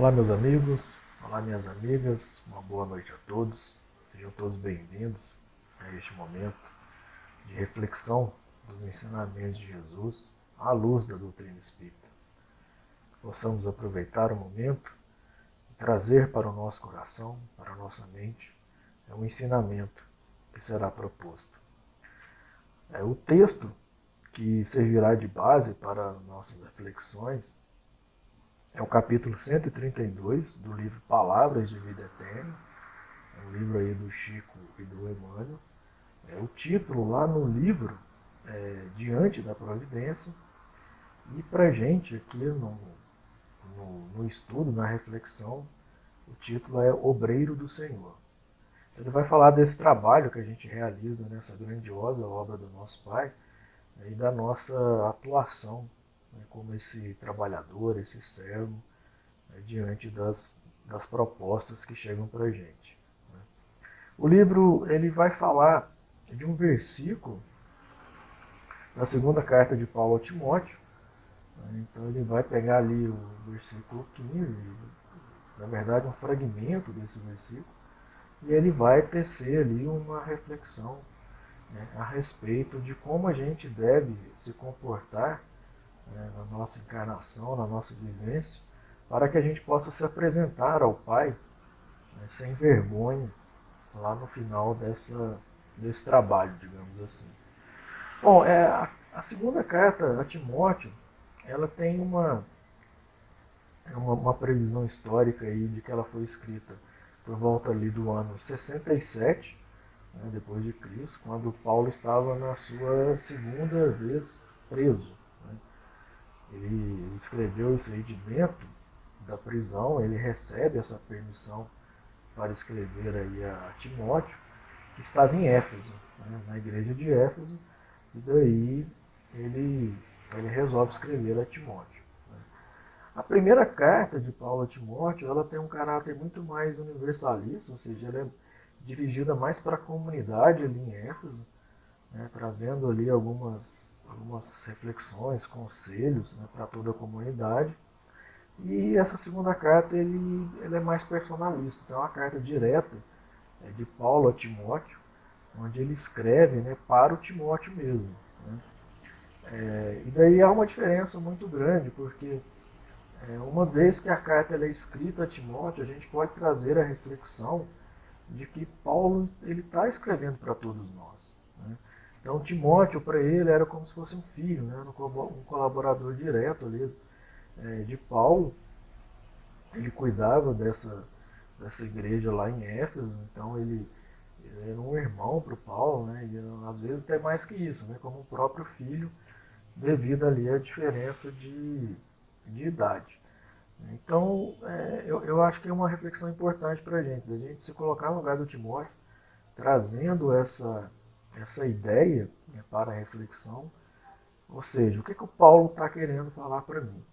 Olá, meus amigos, olá, minhas amigas, uma boa noite a todos. Sejam todos bem-vindos a este momento de reflexão dos ensinamentos de Jesus à luz da doutrina espírita. Possamos aproveitar o momento e trazer para o nosso coração, para a nossa mente, um ensinamento que será proposto. O texto que servirá de base para nossas reflexões é o capítulo 132 do livro Palavras de Vida Eterna, um livro aí do Chico e do Emmanuel. O título lá no livro Diante da Providência, e para a gente aqui no estudo, na reflexão, o título é Obreiro do Senhor. Então, ele vai falar desse trabalho que a gente realiza nessa grandiosa obra do nosso Pai, e da nossa atuação como esse trabalhador, esse servo, diante das propostas que chegam para a gente. O livro ele vai falar de um versículo da segunda carta de Paulo a Timóteo. Então ele vai pegar ali o versículo 15, na verdade um fragmento desse versículo, e ele vai tecer ali uma reflexão a respeito de como a gente deve se comportar na nossa encarnação, na nossa vivência, para que a gente possa se apresentar ao Pai sem vergonha lá no final desse trabalho, digamos assim. Bom, a segunda carta a Timóteo, ela tem uma previsão histórica aí de que ela foi escrita por volta ali do ano 67, depois de Cristo, quando Paulo estava na sua segunda vez preso. Ele escreveu isso aí de dentro da prisão, ele recebe essa permissão para escrever aí a Timóteo, que estava em Éfeso, na igreja de Éfeso, e daí ele resolve escrever a Timóteo. A primeira carta de Paulo a Timóteo, ela tem um caráter muito mais universalista, ou seja, ela é dirigida mais para a comunidade ali em Éfeso, trazendo ali algumas reflexões, conselhos para toda a comunidade. E essa segunda carta ele é mais personalista, então é uma carta direta de Paulo a Timóteo, onde ele escreve para o Timóteo mesmo. E daí há uma diferença muito grande, porque uma vez que a carta é escrita a Timóteo, a gente pode trazer a reflexão de que Paulo ele está escrevendo para todos nós. Então Timóteo para ele era como se fosse um filho, um colaborador direto ali de Paulo. Ele cuidava dessa igreja lá em Éfeso, então ele era um irmão para o Paulo, e às vezes até mais que isso, como um próprio filho, devido ali à diferença de idade. Então, eu acho que é uma reflexão importante para a gente se colocar no lugar do Timóteo, trazendo essa ideia para a reflexão, ou seja, o que o Paulo está querendo falar para mim?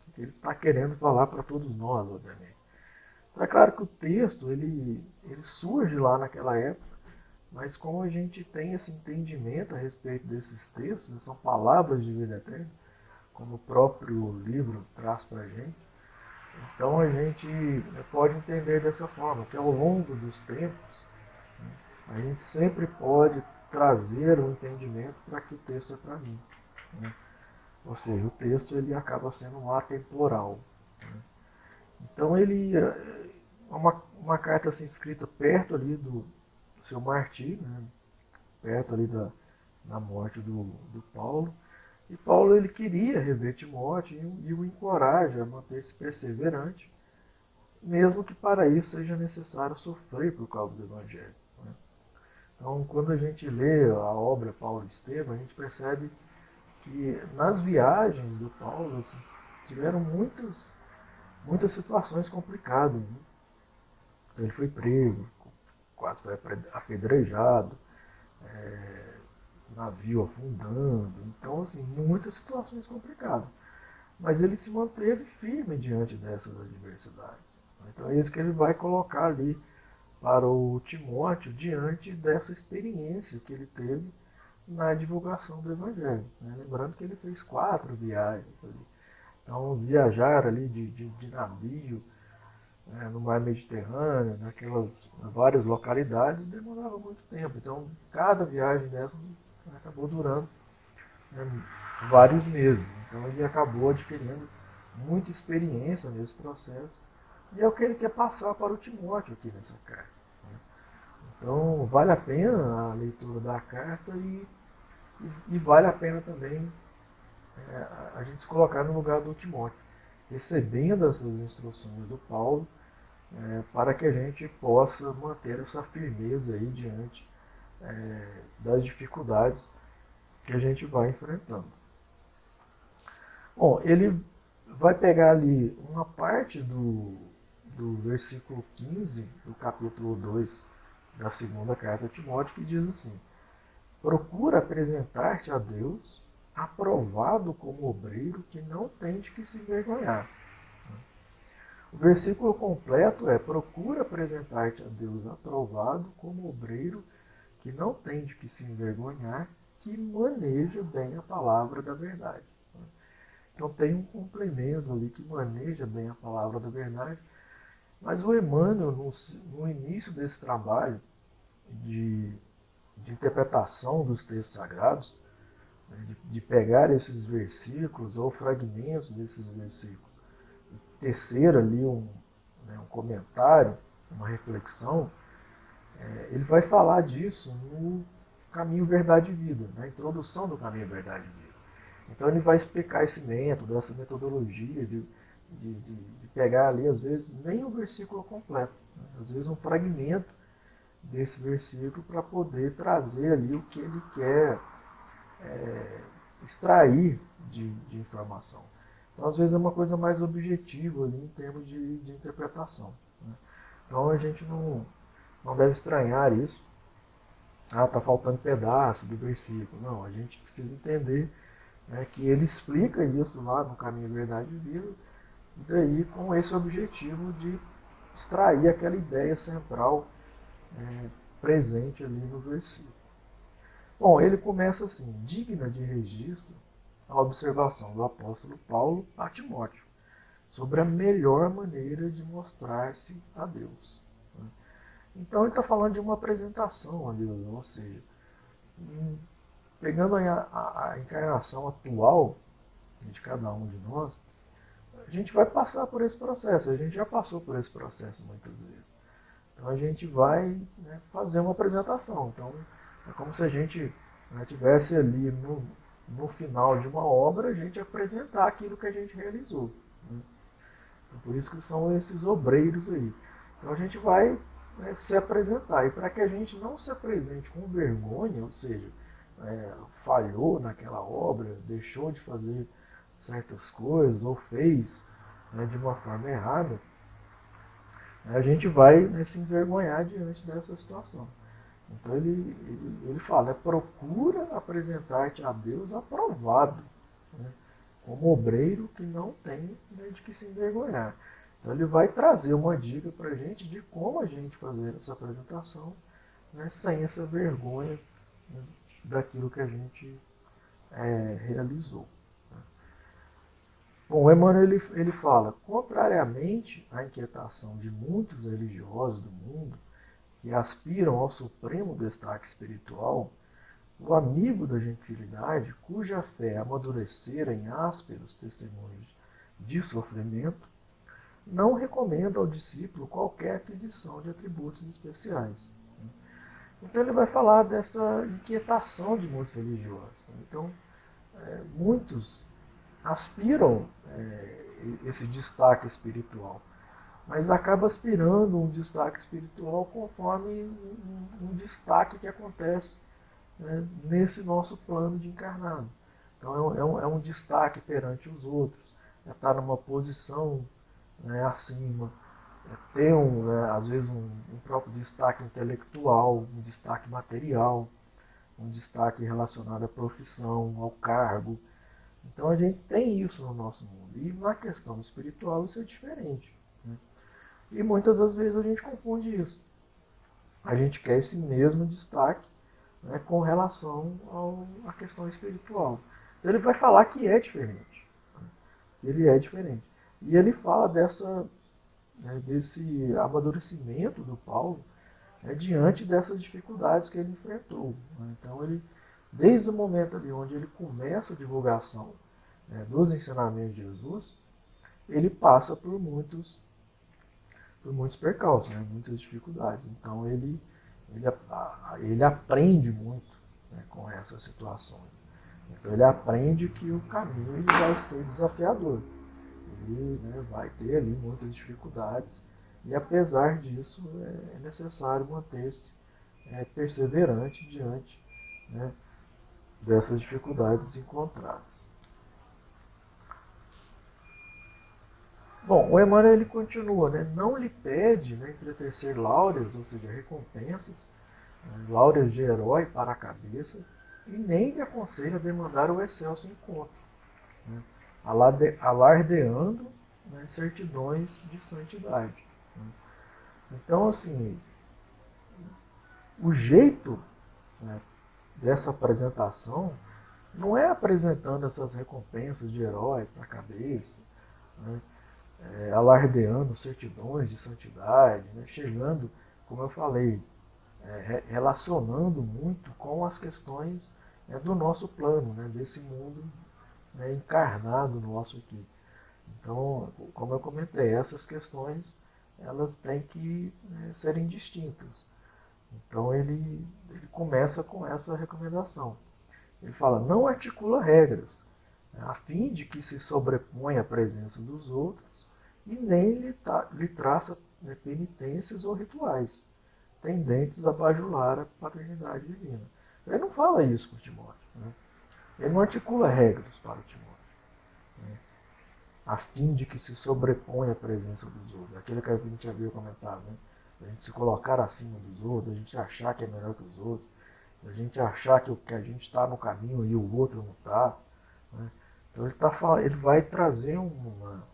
O que ele está querendo falar para todos nós, obviamente. Então, é claro que o texto ele surge lá naquela época, mas como a gente tem esse entendimento a respeito desses textos, são palavras de vida eterna, como o próprio livro traz para a gente, então a gente pode entender dessa forma, que ao longo dos tempos, a gente sempre pode trazer um entendimento para que o texto é para mim. Ou seja, o texto ele acaba sendo um atemporal. Então ele é uma carta assim, escrita perto ali do seu martírio, perto ali da morte do Paulo. E Paulo ele queria rever Timóteo e o encoraja a manter-se perseverante, mesmo que para isso seja necessário sofrer por causa do Evangelho. Então, quando a gente lê a obra Paulo e Estevão, a gente percebe que nas viagens do Paulo assim, tiveram muitas situações complicadas. Então, ele foi preso, quase foi apedrejado, navio afundando. Então, assim, muitas situações complicadas. Mas ele se manteve firme diante dessas adversidades. Então é isso que ele vai colocar ali para o Timóteo diante dessa experiência que ele teve na divulgação do Evangelho. Lembrando que ele fez 4 viagens ali Então, viajar ali de navio, no mar Mediterrâneo, naquelas várias localidades, demorava muito tempo. Então, cada viagem dessa acabou durando, né, vários meses. Então, ele acabou adquirindo muita experiência nesse processo. E é o que ele quer passar para o Timóteo aqui nessa carta. Então, vale a pena a leitura da carta e vale a pena também a gente se colocar no lugar do Timóteo, recebendo essas instruções do Paulo, para que a gente possa manter essa firmeza aí diante das dificuldades que a gente vai enfrentando. Bom, ele vai pegar ali uma parte do versículo 15 do capítulo 2 da segunda carta a Timóteo, que diz assim: procura apresentar-te a Deus aprovado como obreiro que não tem de que se envergonhar. O versículo completo é: procura apresentar-te a Deus aprovado como obreiro que não tem de que se envergonhar, que maneja bem a palavra da verdade. Então tem um complemento ali que maneja bem a palavra da verdade, mas o Emmanuel, no início desse trabalho de, de interpretação dos textos sagrados, de pegar esses versículos ou fragmentos desses versículos, tecer ali um comentário, uma reflexão, ele vai falar disso no Caminho, Verdade e Vida, na introdução do Caminho, Verdade e Vida. Então ele vai explicar esse método, essa metodologia de pegar ali, às vezes, nem o versículo completo, né? Às vezes um fragmento desse versículo para poder trazer ali o que ele quer extrair de informação. Então, às vezes, é uma coisa mais objetiva ali em termos de interpretação, né? Então, a gente não deve estranhar isso. Ah, está faltando pedaço do versículo. Não, a gente precisa entender, né, que ele explica isso lá no Caminho, Verdade e Vida, e daí com esse objetivo de extrair aquela ideia central presente ali no versículo. Bom, ele começa assim: digna de registro a observação do apóstolo Paulo a Timóteo sobre a melhor maneira de mostrar-se a Deus. Então ele está falando de uma apresentação a Deus, ou seja, pegando a encarnação atual de cada um de nós, a gente vai passar por esse processo, a gente já passou por esse processo muitas vezes. Então a gente vai, né, fazer uma apresentação. Então é como se a gente, né, tivesse ali no final de uma obra, a gente apresentar aquilo que a gente realizou, né? Então, por isso que são esses obreiros aí. Então a gente vai, né, se apresentar. E para que a gente não se apresente com vergonha, ou seja, falhou naquela obra, deixou de fazer certas coisas ou fez, né, de uma forma errada, a gente vai, né, se envergonhar diante dessa situação. Então ele fala: procura apresentar-te a Deus aprovado, né, como obreiro que não tem, né, de que se envergonhar. Então ele vai trazer uma dica para a gente de como a gente fazer essa apresentação, né, sem essa vergonha, né, daquilo que a gente realizou. Bom, o Emmanuel ele fala: contrariamente à inquietação de muitos religiosos do mundo que aspiram ao supremo destaque espiritual, o amigo da gentilidade, cuja fé amadurecera em ásperos testemunhos de sofrimento, não recomenda ao discípulo qualquer aquisição de atributos especiais. Então ele vai falar dessa inquietação de muitos religiosos. Então, muitos aspiram esse destaque espiritual, mas acaba aspirando um destaque espiritual conforme um destaque que acontece, né, nesse nosso plano de encarnado. Então é um destaque perante os outros, é estar numa posição, né, acima, ter né, às vezes um próprio destaque intelectual, um destaque material, um destaque relacionado à profissão, ao cargo. Então a gente tem isso no nosso mundo. E na questão espiritual isso é diferente, né? E muitas das vezes a gente confunde isso. A gente quer esse mesmo destaque, né, com relação à questão espiritual. Então ele vai falar que é diferente. ele é diferente. E ele fala desse amadurecimento do Paulo, diante dessas dificuldades que ele enfrentou. Né? Então, desde o momento ali onde ele começa a divulgação, dos ensinamentos de Jesus, ele passa por muitos percalços, muitas dificuldades. Então, ele aprende muito, com essas situações. Então, ele aprende que o caminho ele vai ser desafiador. Ele, vai ter ali muitas dificuldades e, apesar disso, é necessário manter-se perseverante diante, né, dessas dificuldades encontradas. Bom, o Emmanuel ele continua, não lhe pede, entretecer láureas, ou seja, recompensas, láureas de herói para a cabeça, e nem lhe aconselha demandar o excelso encontro, né, alardeando, certidões de santidade. Né. Então, assim, o jeito, né, dessa apresentação não é apresentando essas recompensas de herói para a cabeça, né, alardeando certidões de santidade, chegando, como eu falei, relacionando muito com as questões, do nosso plano, desse mundo, encarnado nosso aqui. Então, como eu comentei, essas questões elas têm que, serem distintas. Então ele começa com essa recomendação. Ele fala, não articula regras, a fim de que se sobreponha à presença dos outros e nem lhe traça, penitências ou rituais, tendentes a bajular a paternidade divina. Ele não fala isso para o Timóteo. Ele não articula regras para o Timóteo, a fim de que se sobreponha à presença dos outros. Aquilo que a gente havia comentado, a gente se colocar acima dos outros, a gente achar que é melhor que os outros, a gente achar que a gente está no caminho e o outro não está. Então ele vai trazer uma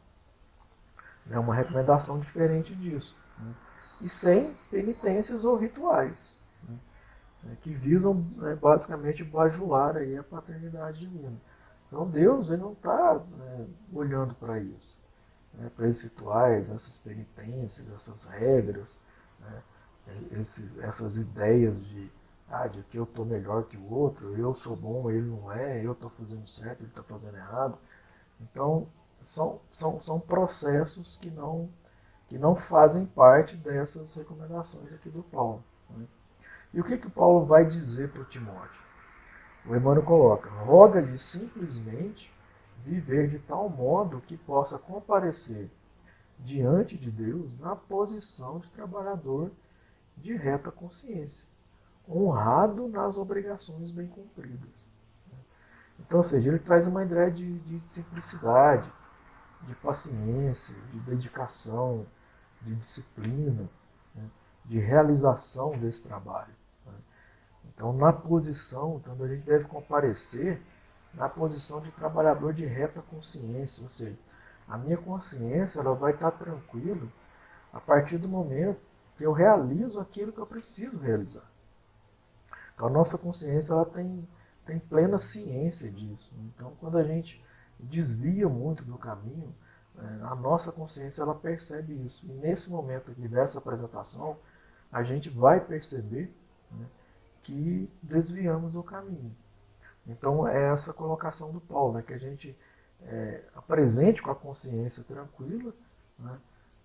recomendação diferente disso. E sem penitências ou rituais, que visam, basicamente bajular aí a paternidade divina. Então Deus ele não está, olhando para isso, para esses rituais, essas penitências, essas regras, né, essas ideias de que eu estou melhor que o outro, eu sou bom, ele não é, eu estou fazendo certo, ele está fazendo errado. Então, são processos que não fazem parte dessas recomendações aqui do Paulo. Né? E o que o Paulo vai dizer para o Timóteo? O Emmanuel coloca, roga-lhe simplesmente viver de tal modo que possa comparecer diante de Deus na posição de trabalhador de reta consciência, honrado nas obrigações bem cumpridas. Então, ou seja, ele traz uma ideia de simplicidade, de paciência, de dedicação, de disciplina, de realização desse trabalho. Então, na posição, então a gente deve comparecer na posição de trabalhador de reta consciência, ou seja, a minha consciência ela vai estar tranquila a partir do momento que eu realizo aquilo que eu preciso realizar. Então, a nossa consciência ela tem plena ciência disso. Então, quando a gente desvia muito do caminho, a nossa consciência ela percebe isso. E nesse momento aqui dessa apresentação, a gente vai perceber, que desviamos do caminho. Então, é essa colocação do Paulo, que a gente apresente com a consciência tranquila,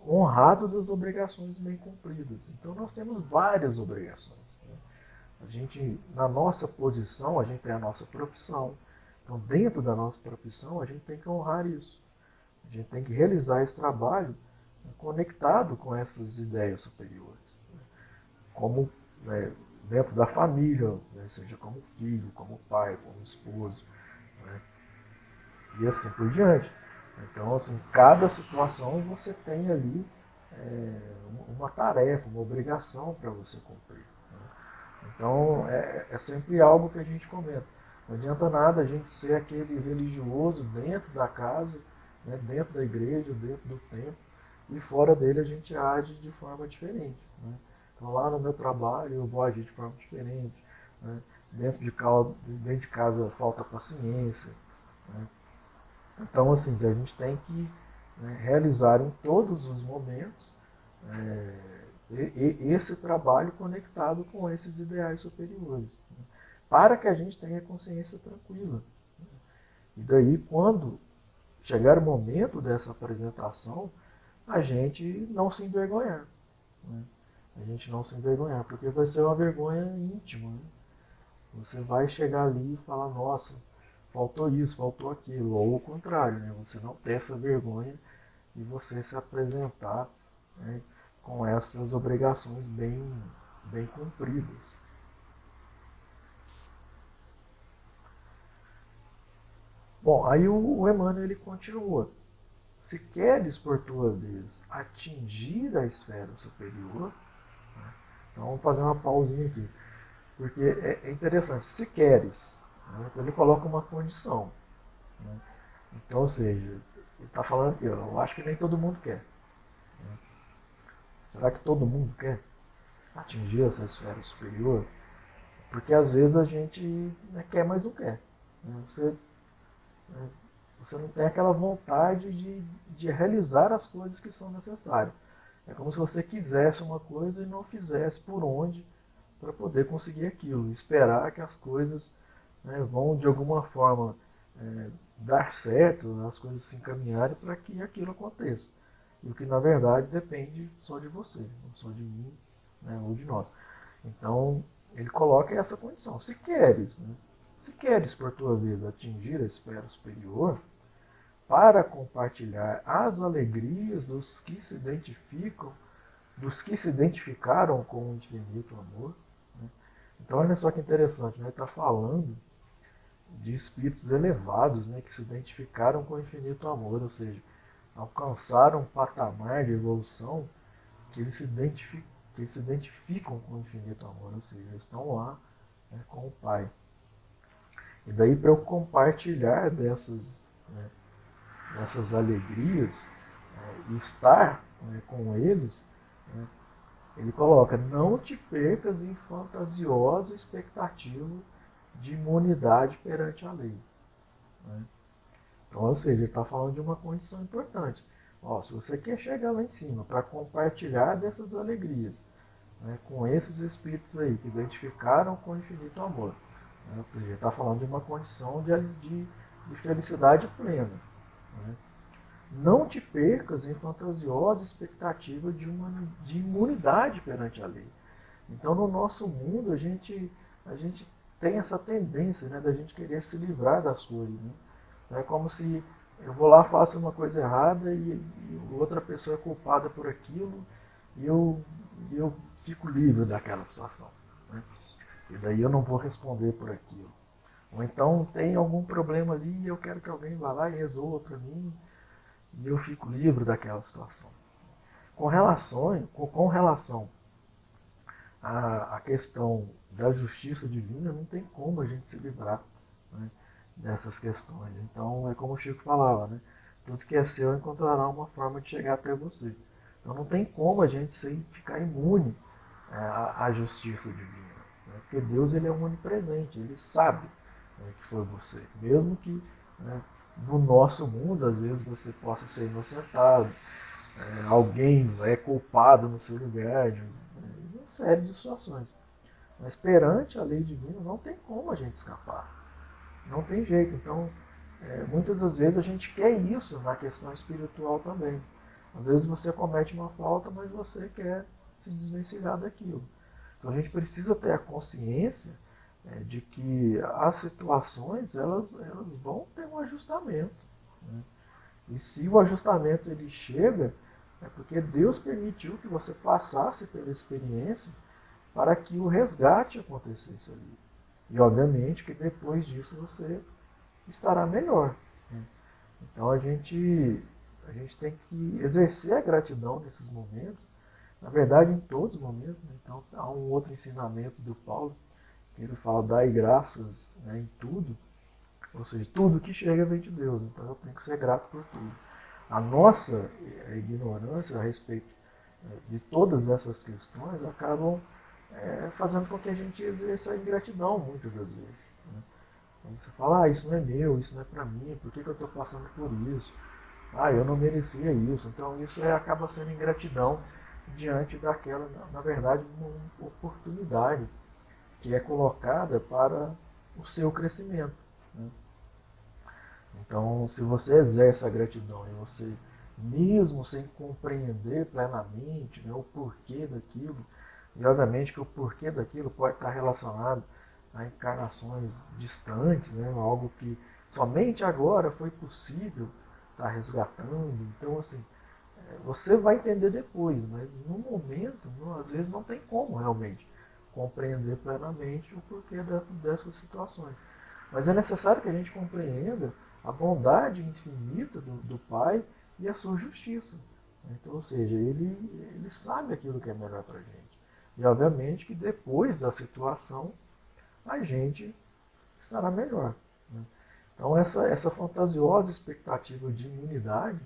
honrado das obrigações bem cumpridas. Então, nós temos várias obrigações. A gente, na nossa posição, a gente tem a nossa profissão. Então, dentro da nossa profissão, a gente tem que honrar isso. A gente tem que realizar esse trabalho conectado com essas ideias superiores. Como dentro da família, seja como filho, como pai, como esposo, e assim por diante. Então, assim, cada situação você tem ali uma tarefa, uma obrigação para você cumprir. Então, é sempre algo que a gente comenta. Não adianta nada a gente ser aquele religioso dentro da casa, dentro da igreja, dentro do templo, e fora dele a gente age de forma diferente. Então, lá no meu trabalho eu vou agir de forma diferente. Dentro de casa falta paciência. Então, assim, a gente tem que, né, realizar em todos os momentos esse trabalho conectado com esses ideais superiores, né, para que a gente tenha consciência tranquila. E daí, quando chegar o momento dessa apresentação, a gente não se envergonhar. Né? A gente não se envergonhar, porque vai ser uma vergonha íntima. Né? Você vai chegar ali e falar, nossa, faltou isso, faltou aquilo. Ou o contrário, né? Você não ter essa vergonha e você se apresentar, né, com essas obrigações bem cumpridas. Bom, aí o Emmanuel ele continua. Se queres, por tua vez, atingir a esfera superior, né, então vamos fazer uma pausinha aqui, porque é interessante. Se queres, né, então ele coloca uma condição. Né, então, ou seja, ele está falando aqui, ó, eu acho que nem todo mundo quer. Né, será que todo mundo quer atingir essa esfera superior? Porque às vezes a gente, né, quer, mas não quer. Né, né, você não tem aquela vontade de realizar as coisas que são necessárias. É como se você quisesse uma coisa e não fizesse por onde para poder conseguir aquilo. Esperar que as coisas, né, vão de alguma forma dar certo, as coisas se encaminharem para que aquilo aconteça. E o que na verdade depende só de você, não só de mim, né, ou de nós. Então ele coloca essa condição. Se queres, né, se queres por tua vez atingir a esfera superior, para compartilhar as alegrias dos que se identificaram com o infinito amor. Né? Então olha só que interessante, né? Ele está falando de espíritos elevados, né, que se identificaram com o infinito amor, ou seja, alcançaram um patamar de evolução que que eles se identificam com o infinito amor, ou seja, eles estão lá, né, com o Pai. E daí para eu compartilhar né, dessas alegrias, e estar, né, com eles, né, ele coloca, não te percas em fantasiosa expectativa de imunidade perante a lei. Né? Então, ou seja, ele está falando de uma condição importante. Ó, se você quer chegar lá em cima para compartilhar dessas alegrias, né, com esses espíritos aí que identificaram com o infinito amor, né, ou seja, ele está falando de uma condição de felicidade plena. Né? Não te percas em fantasiosa expectativa de imunidade perante a lei. Então, no nosso mundo, a gente tem essa tendência, né, da gente querer se livrar das coisas. Né? Então, é como se eu vou lá, faço uma coisa errada e outra pessoa é culpada por aquilo e eu fico livre daquela situação. Né? E daí eu não vou responder por aquilo. Ou então tem algum problema ali e eu quero que alguém vá lá e resolva para mim e eu fico livre daquela situação. Com relação à questão da justiça divina, não tem como a gente se livrar, né, dessas questões. Então, é como o Chico falava, né? Tudo que é seu encontrará uma forma de chegar até você. Então, não tem como a gente ficar imune, à justiça divina. Né? Porque Deus ele é onipresente, ele sabe, né, que foi você. Mesmo que, né, no nosso mundo, às vezes você possa ser inocentado, alguém é culpado no seu lugar, de uma série de situações. Mas perante a lei divina não tem como a gente escapar. Não tem jeito. Então, muitas das vezes a gente quer isso na questão espiritual também. Às vezes você comete uma falta, mas você quer se desvencilhar daquilo. Então a gente precisa ter a consciência, de que as situações elas vão ter um ajustamento. Né? E se o ajustamento ele chega, é porque Deus permitiu que você passasse pela experiência para que o resgate acontecesse ali. E obviamente que depois disso você estará melhor. Né? Então a gente tem que exercer a gratidão nesses momentos, na verdade em todos os momentos. Né? Então há um outro ensinamento do Paulo, que ele fala, dai graças, né, em tudo, ou seja, tudo que chega vem de Deus, então eu tenho que ser grato por tudo. A nossa ignorância a respeito, de todas essas questões acabam, fazendo com que a gente exerça a ingratidão muitas das vezes. Né? Quando você fala, isso não é meu, isso não é para mim, por que, que eu estou passando por isso? Eu não merecia isso. Então isso acaba sendo ingratidão diante daquela, na verdade, uma oportunidade que é colocada para o seu crescimento, né? Então, se você exerce a gratidão e você, mesmo sem compreender plenamente, né, o porquê daquilo, e obviamente que o porquê daquilo pode estar relacionado a encarnações distantes, né, algo que somente agora foi possível estar resgatando. Então, assim, você vai entender depois, mas no momento, às vezes não tem como realmente compreender plenamente o porquê dessas situações. Mas é necessário que a gente compreenda a bondade infinita do Pai e a sua justiça. Então, ou seja, ele sabe aquilo que é melhor para a gente. E obviamente que depois da situação a gente estará melhor, né? Então essa fantasiosa expectativa de imunidade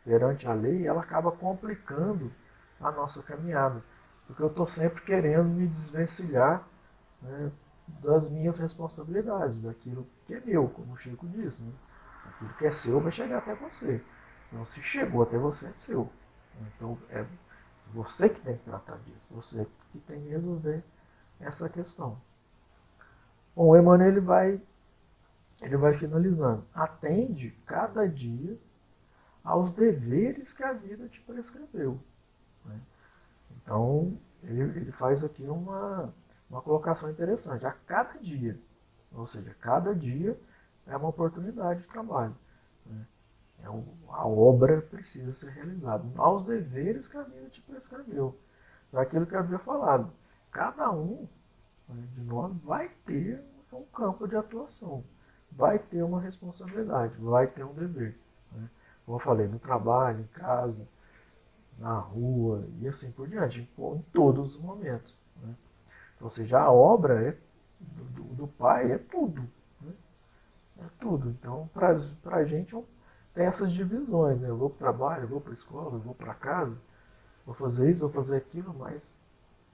perante a lei, ela acaba complicando a nossa caminhada. Porque eu estou sempre querendo me desvencilhar, né, das minhas responsabilidades, daquilo que é meu, como o Chico disse, né? Aquilo que é seu vai chegar até você. Então, se chegou até você, é seu. Então, é você que tem que tratar disso, você que tem que resolver essa questão. Bom, o Emmanuel ele vai finalizando. Atende cada dia aos deveres que a vida te prescreveu, né? Então, ele faz aqui uma colocação interessante. A cada dia, ou seja, cada dia é uma oportunidade de trabalho, né? A obra precisa ser realizada aos deveres que a vida te prescreveu. Daquilo que eu havia falado. Cada um, né, de nós vai ter um campo de atuação, vai ter uma responsabilidade, vai ter um dever, né? Como eu falei, no trabalho, em casa, na rua e assim por diante, em todos os momentos, né? Então, ou seja, a obra do Pai é tudo, né? É tudo. Então, para a gente tem essas divisões, né? Eu vou para o trabalho, eu vou para a escola, eu vou para casa, vou fazer isso, vou fazer aquilo, mas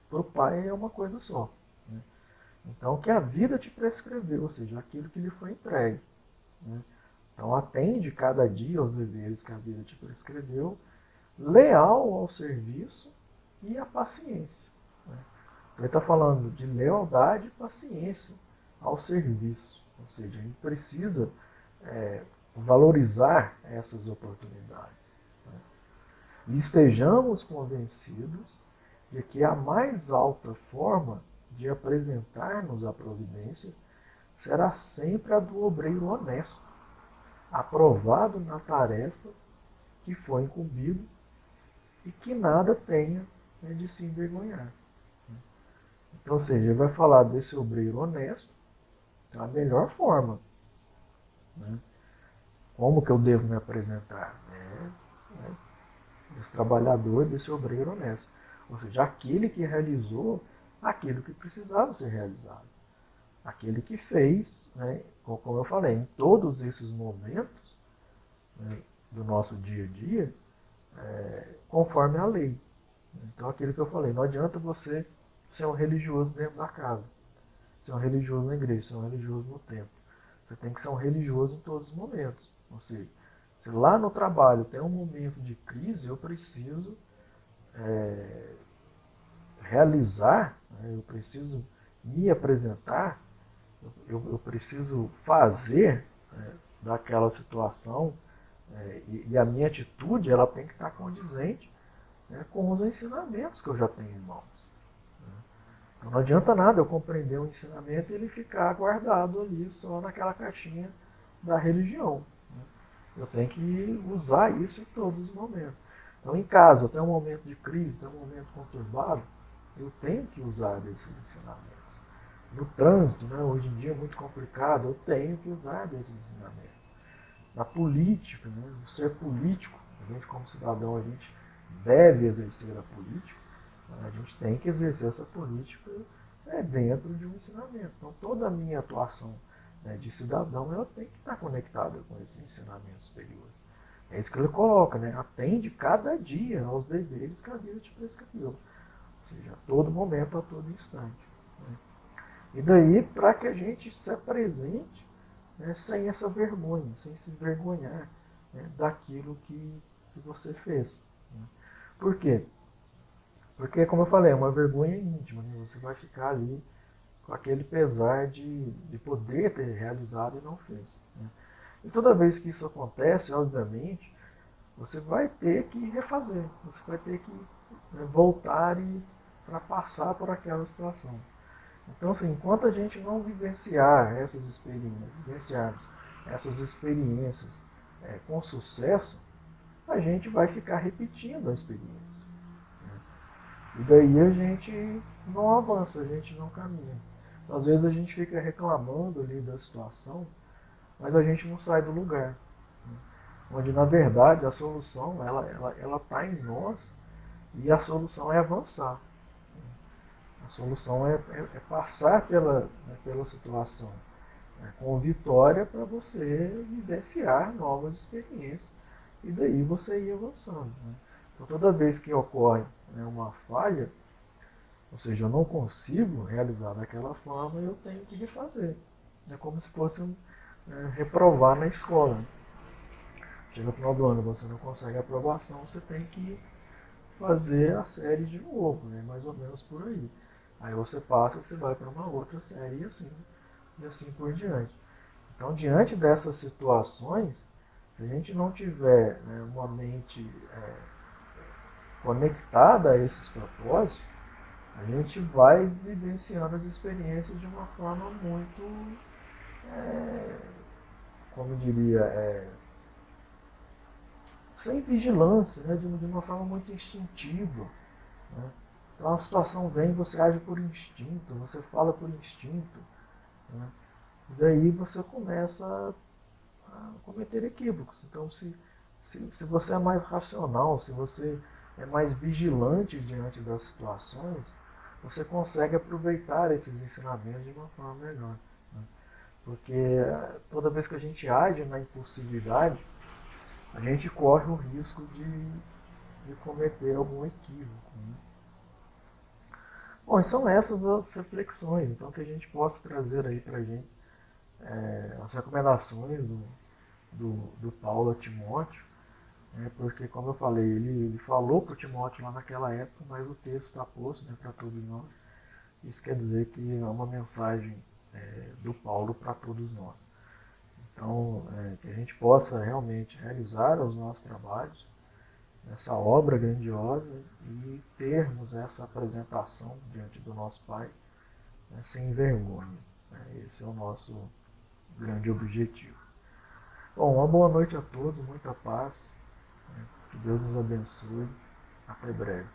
para o Pai é uma coisa só, né? Então, o que a vida te prescreveu, ou seja, aquilo que lhe foi entregue, né? Então, atende cada dia aos deveres que a vida te prescreveu, leal ao serviço e à paciência, né? Ele está falando de lealdade e paciência ao serviço. Ou seja, a gente precisa valorizar essas oportunidades, né? E estejamos convencidos de que a mais alta forma de apresentar-nos à providência será sempre a do obreiro honesto, aprovado na tarefa que foi incumbido e que nada tenha, né, de se envergonhar. Então, ou seja, ele vai falar desse obreiro honesto da melhor forma, né? Como que eu devo me apresentar? Desse trabalhador, desse obreiro honesto. Ou seja, aquele que realizou aquilo que precisava ser realizado. Aquele que fez, né, como eu falei, em todos esses momentos, né, do nosso dia a dia, conforme a lei. Então, aquilo que eu falei, não adianta você ser um religioso dentro da casa, ser um religioso na igreja, ser um religioso no templo. Você tem que ser um religioso em todos os momentos. Ou seja, se lá no trabalho tem um momento de crise, eu preciso realizar, né, eu preciso me apresentar, eu preciso fazer, né, daquela situação, e a minha atitude ela tem que estar condizente, né, com os ensinamentos que eu já tenho em mãos. Então não adianta nada eu compreender o ensinamento e ele ficar guardado ali só naquela caixinha da religião, né? Eu tenho que usar isso em todos os momentos. Então, em casa, tem um momento de crise, tem um momento conturbado, eu tenho que usar desses ensinamentos. No trânsito, né, hoje em dia é muito complicado, eu tenho que usar desses ensinamentos. Na política, né, o ser político, a gente como cidadão, a gente deve exercer a política, a gente tem que exercer essa política, dentro de um ensinamento. Então, toda a minha atuação, né, de cidadão, ela tem que estar conectada com esses ensinamentos superiores. É isso que ele coloca, né? Atende cada dia aos deveres que a vida te prescreveu. Ou seja, a todo momento, a todo instante, né? E daí, para que a gente se apresente né, sem essa vergonha, sem se envergonhar, né, daquilo que você fez. Né? Por quê? Porque, como eu falei, é uma vergonha íntima, né? Você vai ficar ali com aquele pesar de poder ter realizado e não fez. Né? E toda vez que isso acontece, obviamente, você vai ter que refazer, você vai ter que, né, voltar para passar por aquela situação. Então, assim, enquanto a gente não vivenciarmos essas experiências com sucesso, a gente vai ficar repetindo a experiência. Né? E daí a gente não avança, a gente não caminha. Às vezes a gente fica reclamando ali da situação, mas a gente não sai do lugar. Né? Onde, na verdade, a solução ela tá em nós e a solução é avançar. A solução é passar pela situação, né, com vitória para você vivenciar novas experiências e daí você ir avançando. Né? Então, toda vez que ocorre, né, uma falha, ou seja, eu não consigo realizar daquela forma, eu tenho que refazer. É como se fosse reprovar na escola. Chega no final do ano, você não consegue a aprovação, você tem que fazer a série de novo, né? Mais ou menos por aí. Aí você passa, você vai para uma outra série e assim por diante. Então, diante dessas situações, se a gente não tiver, né, uma mente conectada a esses propósitos, a gente vai vivenciando as experiências de uma forma muito, como eu diria, sem vigilância, né, de uma forma muito instintiva. Né? Então a situação vem, você age por instinto, você fala por instinto. Né? E daí você começa a cometer equívocos. Então se você é mais racional, se você é mais vigilante diante das situações, você consegue aproveitar esses ensinamentos de uma forma melhor. Né? Porque toda vez que a gente age na impulsividade, a gente corre o risco de cometer algum equívoco. Né? Bom, e são essas as reflexões, então, que a gente possa trazer aí para a gente as recomendações do Paulo a Timóteo, né, porque, como eu falei, ele falou para o Timóteo lá naquela época, mas o texto está posto, né, para todos nós. Isso quer dizer que é uma mensagem do Paulo para todos nós. Então, que a gente possa realmente realizar os nossos trabalhos, essa obra grandiosa e termos essa apresentação diante do nosso Pai, né, sem vergonha. Né? Esse é o nosso grande objetivo. Bom, uma boa noite a todos, muita paz, né? Que Deus nos abençoe. Até breve.